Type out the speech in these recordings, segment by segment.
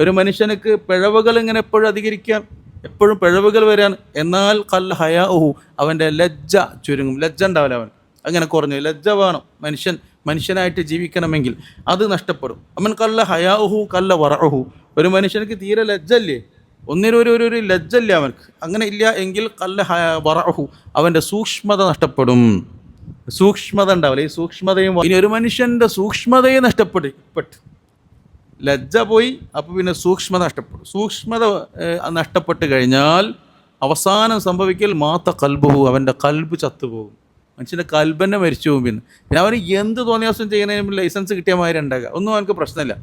ഒരു മനുഷ്യനക്ക് പിഴവുകൾ ഇങ്ങനെ എപ്പോഴും അധികരിക്കാൻ, എപ്പോഴും പിഴവുകൾ വരാൻ. എന്നാൽ കല്ല ഹയാഉഹു, അവൻ്റെ ലജ്ജ ചുരുങ്ങും. ലജ്ജ ഉണ്ടാവില്ല അവൻ, അങ്ങനെ കുറഞ്ഞു. ലജ്ജ വേണം മനുഷ്യനായിട്ട് ജീവിക്കണമെങ്കിൽ, അത് നഷ്ടപ്പെടും. അവൻ കല്ല ഹയാഉഹു കല്ല വറഉഹു, ഒരു മനുഷ്യനക്ക് തീരെ ലജ്ജല്ലേ, ഒന്നിനൊരു ലജ്ജല്ല അവൻക്ക്. അങ്ങനെ ഇല്ല എങ്കിൽ കല്ല വറഉഹു, അവൻ്റെ സൂക്ഷ്മത നഷ്ടപ്പെടും. സൂക്ഷ്മത ഉണ്ടാവില്ല. ഈ സൂക്ഷ്മതയും, ഇനി ഒരു മനുഷ്യൻ്റെ സൂക്ഷ്മതയെ നഷ്ടപ്പെട്ട് ലജ്ജ പോയി, അപ്പോൾ പിന്നെ സൂക്ഷ്മത നഷ്ടപ്പെടും. സൂക്ഷ്മത നഷ്ടപ്പെട്ട് കഴിഞ്ഞാൽ അവസാനം സംഭവിക്കൽ മാത്ത കൽബുഹു, അവൻ്റെ കൽബ് ചത്തുപോകും. മനുഷ്യൻ്റെ കൽബന്നെ മരിച്ചു പോകും. പിന്നെ അവന് എന്ത് തോന്നിയാസം ചെയ്യുന്നതിന് ലൈസൻസ് കിട്ടിയ മാതിരി ഉണ്ടാകുക, ഒന്നും അവനക്ക് പ്രശ്നമില്ല.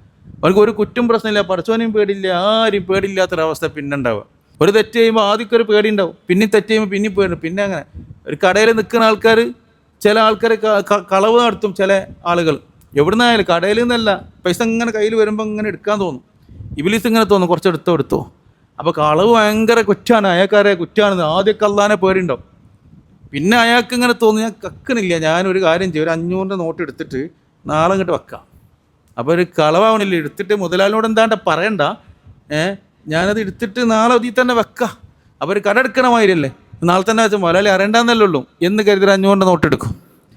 അവനക്ക് ഒരു കുറ്റം പ്രശ്നമില്ല, പടച്ചോനെയും പേടില്ല, ആരും പേടില്ലാത്തൊരവസ്ഥ പിന്നെ ഉണ്ടാവുക. ഒരു തെറ്റ് ചെയ്യുമ്പോൾ ആദ്യമൊക്കെ ഒരു പേടി ഉണ്ടാവും, പിന്നെ തെറ്റ് ചെയ്യുമ്പോൾ പിന്നെ പേടി. പിന്നെ അങ്ങനെ ഒരു കടയിൽ നിൽക്കുന്ന ആൾക്കാർ, ചില ആൾക്കാർ കളവ് നടത്തും. ചില ആളുകൾ എവിടുന്നായാലും, കടയിൽ നിന്നല്ല, പൈസ ഇങ്ങനെ കയ്യിൽ വരുമ്പോൾ ഇങ്ങനെ എടുക്കാൻ തോന്നും. ഇബ്ലീസ് ഇങ്ങനെ തോന്നും, കുറച്ച് എടുത്തോ. അപ്പോൾ കളവ് ഭയങ്കര കുറ്റാണ്, അയാൾക്കാരെ കുറ്റാണെന്ന് ആദ്യമൊക്കെ അള്ളാനെ പേടിയുണ്ടാവും. പിന്നെ അയാൾക്ക് ഇങ്ങനെ തോന്നി, ഞാൻ കക്കണില്ല, ഞാനൊരു കാര്യം ചെയ്യും, ഒരു 500 നോട്ട് എടുത്തിട്ട് നാളെ ഇങ്ങോട്ട് വെക്കാം. അപ്പോൾ ഒരു കളവാവണില്ല, എടുത്തിട്ട് മുതലാളിനോട് എന്താണ്ട് പറയണ്ട, ഞാനത് എടുത്തിട്ട് നാളെ ഇതിൽ തന്നെ വെക്കാം. അപ്പോൾ ഒരു കട എടുക്കണ മാതിരിയല്ലേ, നാളെ തന്നെ വെച്ചാൽ മുതലാളി അറിയണ്ടെന്നല്ലേ ഉള്ളൂ എന്ന് കരുതി 500 നോട്ട് എടുക്കും.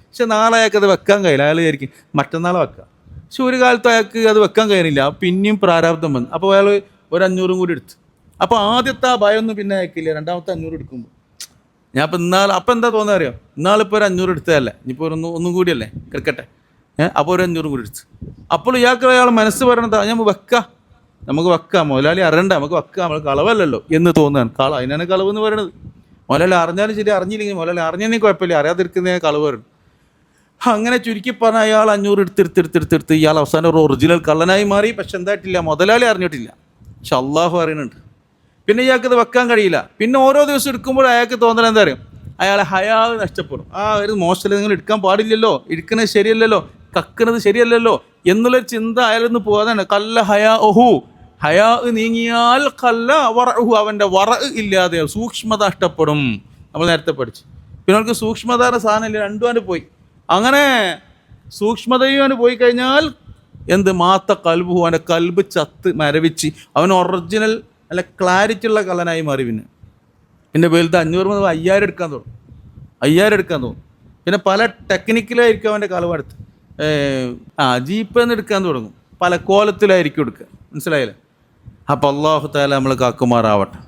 പക്ഷെ നാളെ അയാൾക്ക് അത് വെക്കാൻ കഴിയില്ല. അയാൾ വിചാരിക്കും മറ്റന്നാൾ വെക്കാം. പക്ഷെ ഒരു കാലത്ത് അയാൾക്ക് അത് വെക്കാൻ കഴിയുന്നില്ല, പിന്നെയും പ്രാരാബ്ദം വന്നു. അപ്പോൾ അയാൾ ഒരു 500 കൂടി എടുത്തു. അപ്പോൾ ആദ്യത്തെ ആ ഭയമൊന്നും പിന്നെ അയക്കില്ല. രണ്ടാമത്തെ 500 എടുക്കുമ്പോൾ ഞാൻ ഇപ്പം അപ്പം എന്താ തോന്നുക അറിയോ, ഇന്നാളിപ്പോൾ ഒരു 500 എടുത്തതല്ലേ, ഇനിയിപ്പോൾ ഒന്നും കൂടിയല്ലേ കിടക്കട്ടെ, അപ്പോൾ ഒരു 500 കൂടി എടുത്തു. അപ്പോൾ അയാൾ മനസ്സ് പറയണത് നമുക്ക് വെക്കാം, മുതലാളി അറിയണ്ട, നമുക്ക് വെക്കാം, നമ്മൾ കളവല്ലല്ലോ എന്ന് തോന്നുകയാണ്. അതിനാണ് കളവ് എന്ന് പറയുന്നത്. മുതലാളി അറിഞ്ഞാലും ശരി, അറിഞ്ഞില്ലെങ്കിൽ മുതലാളി അറിഞ്ഞെങ്കിൽ കുഴപ്പമില്ല, അറിയാതിരിക്കുന്ന കളവ് പറയുന്നത്. അങ്ങനെ ചുരുക്കി പറഞ്ഞാൽ അയാൾ 500 എടുത്തെടുത്ത് ഇയാൾ അവസാനം ഒരു ഒറിജിനൽ കള്ളനായി മാറി. പക്ഷെ എന്തായിട്ടില്ല, മുതലാളി അറിഞ്ഞിട്ടില്ല, പക്ഷെ അള്ളാഹു അറിയുന്നുണ്ട്. പിന്നെ ഇയാൾക്കത് വെക്കാൻ കഴിയില്ല. പിന്നെ ഓരോ ദിവസം എടുക്കുമ്പോൾ അയാൾക്ക് തോന്നൽ എന്താ അറിയാം, അയാളെ ഹയാ നഷ്ടപ്പെടും. ഒരു മോശം നിങ്ങൾ എടുക്കാൻ പാടില്ലല്ലോ, എടുക്കുന്നത് ശരിയല്ലല്ലോ, കക്കുന്നത് ശരിയല്ലല്ലോ എന്നുള്ളൊരു ചിന്ത അയാളൊന്ന് പോകാതാണ്. കല്ല ഹയാ ഓഹു, ഹയാ നീങ്ങിയാൽ കല്ല വറഹു, അവൻ്റെ വറ ഇല്ലാതെ സൂക്ഷ്മത നഷ്ടപ്പെടും. നമ്മൾ നേരത്തെ പഠിച്ചു. പിന്നെ അവർക്ക് സൂക്ഷ്മത സാധനം ഇല്ല, രണ്ടും പോയി. അങ്ങനെ സൂക്ഷ്മതയും പോയി കഴിഞ്ഞാൽ മാത്ത കൽബുഹു, അവൻ്റെ കൽബ് ചത്ത് മരവിച്ച് അവൻ ഒറിജിനൽ നല്ല ക്ലാരിറ്റി ഉള്ള കള്ളനായി മാറി. പിന്നെ വലുത് 500 മുതൽ 5000 എടുക്കാൻ തോന്നും. പിന്നെ പല ടെക്നിക്കലായിരിക്കും അവൻ്റെ കളവെടുത്ത് ജീപ്പെന്ന് എടുക്കാൻ തുടങ്ങും, പല കോലത്തിലായിരിക്കും എടുക്കുക. മനസ്സിലായില്ലേ? അപ്പോൾ അല്ലാഹു തആല നമ്മൾ കാക്കുമാറാവട്ടെ.